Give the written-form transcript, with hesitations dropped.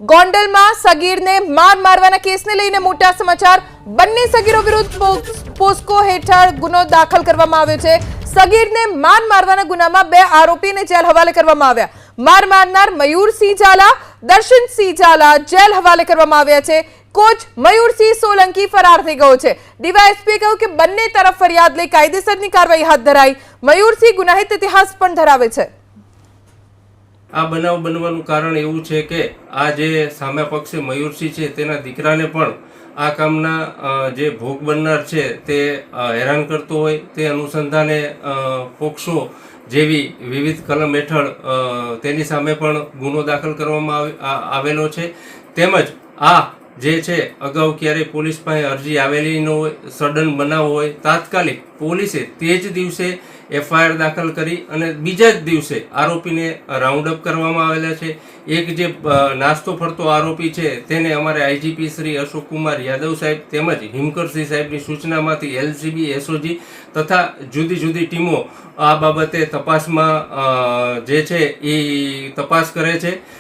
ગોંડલમાં સગીરને મારવાના કેસને લઈને મોટા સમાચાર। બંને સગીરો વિરુદ્ધ પોસ્કો હેઠળ ગુનો દાખલ કરવામાં આવ્યો છે। સગીરને મારવાના ગુનામાં 2 આરોપીને જેલ હવાલે કરવામાં આવ્યા। મારનાર મયુરસિંહ ઝાલા, દર્શનસિંહ ઝાલા જેલ હવાલે કરવામાં આવ્યા છે। કોચ મયુરસિંહ સોલંકી ફરાર થઈ ગયો છે। ડીવાયએસપીએ કહ્યું કે બંને તરફ ફરિયાદ લઈ કાયદેસરની કાર્યવાહી હાથ ધરાઈ। મયુરસિંહ ગુનાહિત ઇતિહાસ પણ ધરાવે છે। આ બનાવ બનવાનું કારણ એવું છે કે આ જે સામે પક્ષે મયુરસિંહ છે તેના દીકરાને પણ આ કામના જે ભોગ બનનાર છે તે હેરાન કરતો હોય તે અનુસંધાને પોક્સો જેવી વિવિધ કલમ હેઠળ તેની સામે પણ ગુનો દાખલ કરવામાં આવેલો છે। તેમજ આ જે છે અગાઉ ક્યારેય પોલીસ પાસે અરજી આવેલી ન હોય, સડન બનાવ હોય, તાત્કાલિક પોલીસે તે જ દિવસે એફઆઈઆર દાખલ કરી અને બીજા જ દિવસે આરોપીને રાઉન્ડ અપ કરવામાં આવેલા છે। એક જે નાસ્તો ફરતો આરોપી છે તેને અમારે આઈજીપી શ્રી અશોક કુમાર યાદવ સાહેબ તેમજ હિમકરસિંહ સાહેબની સૂચનામાંથી એલસીબી, એસઓજી તથા જુદી જુદી ટીમો આ બાબતે તપાસમાં જે છે એ તપાસ કરે છે।